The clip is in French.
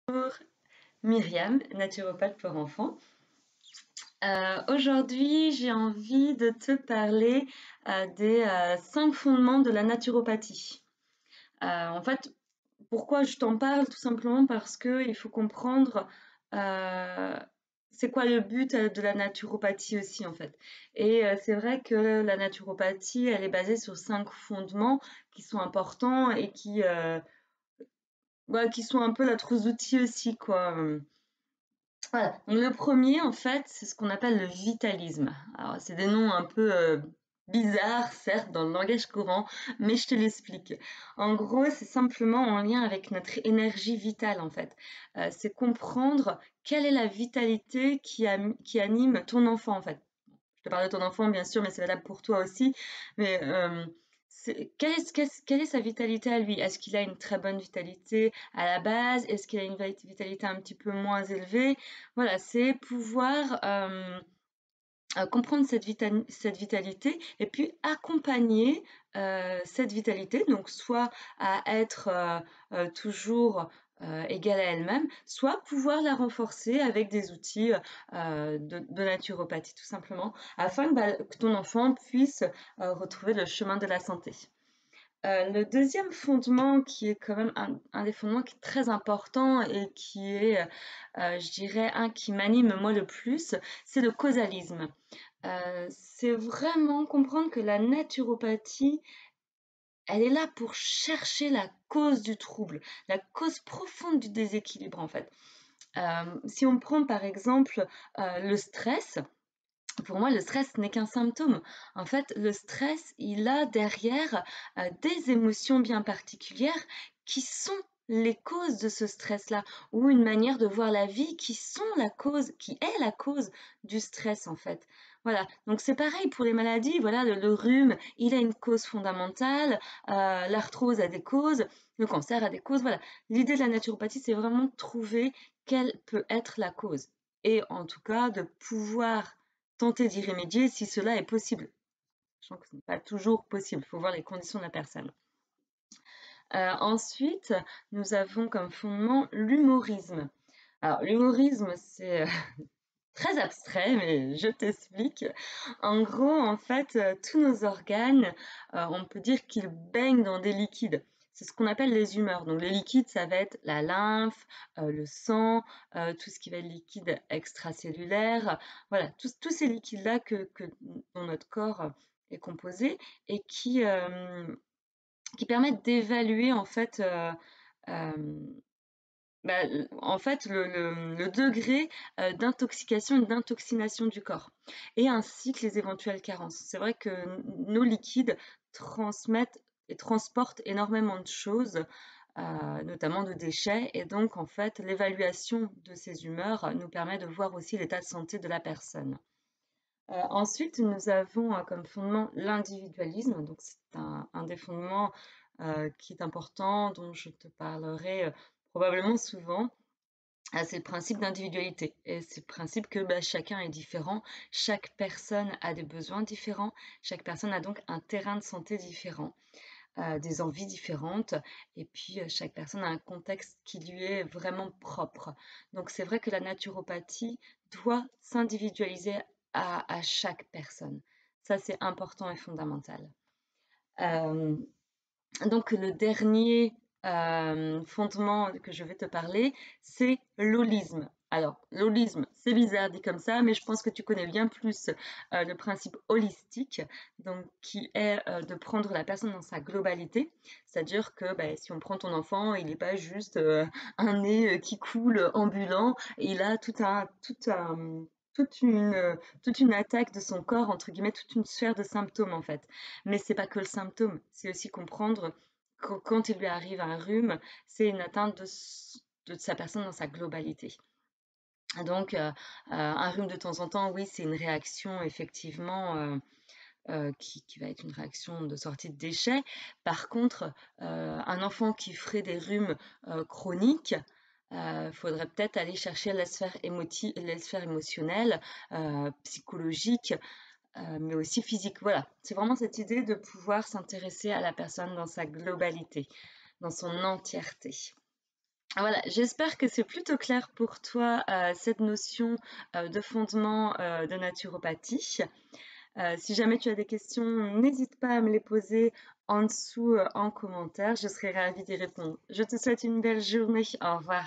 Bonjour, Myriam, naturopathe pour enfants. Aujourd'hui, j'ai envie de te parler des 5 fondements de la naturopathie. En fait, pourquoi je t'en parle? Tout simplement parce qu'il faut comprendre euh, c'est quoi le but de la naturopathie aussi, en fait. Et c'est vrai que la naturopathie, elle est basée sur 5 fondements qui sont importants et qui sont un peu la trousse d'outils aussi, quoi. Voilà. Donc le premier, en fait, c'est ce qu'on appelle le vitalisme. Alors, c'est des noms un peu bizarres, certes, dans le langage courant, mais je te l'explique. En gros, c'est simplement en lien avec notre énergie vitale, en fait. C'est comprendre quelle est la vitalité qui anime ton enfant, en fait. Je te parle de ton enfant, bien sûr, mais c'est valable pour toi aussi. Mais quelle est sa vitalité à lui? Est-ce qu'il a une très bonne vitalité à la base? Est-ce qu'il a une vitalité un petit peu moins élevée? Voilà, c'est pouvoir comprendre cette vitalité et puis accompagner cette vitalité, donc soit à être toujours égale à elle-même, soit pouvoir la renforcer avec des outils de naturopathie tout simplement, afin que ton enfant puisse retrouver le chemin de la santé. Le deuxième fondement, qui est quand même un des fondements qui est très important et qui est, je dirais, un qui m'anime moi le plus, c'est le causalisme. C'est vraiment comprendre que la naturopathie, elle est là pour chercher la cause du trouble, la cause profonde du déséquilibre en fait. Si on prend par exemple le stress, pour moi, le stress n'est qu'un symptôme. En fait, le stress, il a derrière des émotions bien particulières qui sont les causes de ce stress-là, ou une manière de voir la vie qui est la cause du stress en fait. Voilà, donc c'est pareil pour les maladies, voilà, le rhume, il a une cause fondamentale, l'arthrose a des causes, le cancer a des causes, voilà. L'idée de la naturopathie, c'est vraiment de trouver quelle peut être la cause. Et en tout cas, de pouvoir tenter d'y remédier si cela est possible. Je sens que ce n'est pas toujours possible, il faut voir les conditions de la personne. Ensuite, nous avons comme fondement l'humorisme. Alors, l'humorisme, c'est très abstrait, mais je t'explique. En gros, en fait, tous nos organes, on peut dire qu'ils baignent dans des liquides. C'est ce qu'on appelle les humeurs. Donc les liquides, ça va être la lymphe, le sang, tout ce qui va être liquide extracellulaire. Voilà, tous ces liquides-là dont notre corps est composé et qui permettent d'évaluer en fait euh, le degré d'intoxication et d'intoxination du corps, et ainsi que les éventuelles carences. C'est vrai que nos liquides transmettent et transportent énormément de choses, notamment de déchets, et donc en fait l'évaluation de ces humeurs nous permet de voir aussi l'état de santé de la personne. Ensuite, nous avons comme fondement l'individualisme, donc c'est un des fondements qui est important, dont je te parlerai probablement souvent. C'est le principe d'individualité et c'est le principe que chacun est différent, chaque personne a des besoins différents, chaque personne a donc un terrain de santé différent, des envies différentes, et puis chaque personne a un contexte qui lui est vraiment propre. Donc c'est vrai que la naturopathie doit s'individualiser à chaque personne. Ça, c'est important et fondamental. Euh, donc le dernier fondement que je vais te parler, c'est l'holisme. Alors, l'holisme, c'est bizarre dit comme ça, mais je pense que tu connais bien plus le principe holistique, donc qui est de prendre la personne dans sa globalité. C'est-à-dire que si on prend ton enfant, il n'est pas juste un nez qui coule ambulant, il a toute une attaque de son corps, entre guillemets, toute une sphère de symptômes en fait. Mais c'est pas que le symptôme, c'est aussi comprendre que quand il lui arrive un rhume, c'est une atteinte de sa personne dans sa globalité. Donc, un rhume de temps en temps, oui, c'est une réaction effectivement qui va être une réaction de sortie de déchets. Par contre, un enfant qui ferait des rhumes chroniques, faudrait peut-être aller chercher la sphère émotionnelle, psychologique, mais aussi physique. Voilà, c'est vraiment cette idée de pouvoir s'intéresser à la personne dans sa globalité, dans son entièreté. Voilà, j'espère que c'est plutôt clair pour toi, cette notion, de fondement, de naturopathie. Si jamais tu as des questions, n'hésite pas à me les poser en dessous, en commentaire, je serai ravie d'y répondre. Je te souhaite une belle journée. Au revoir.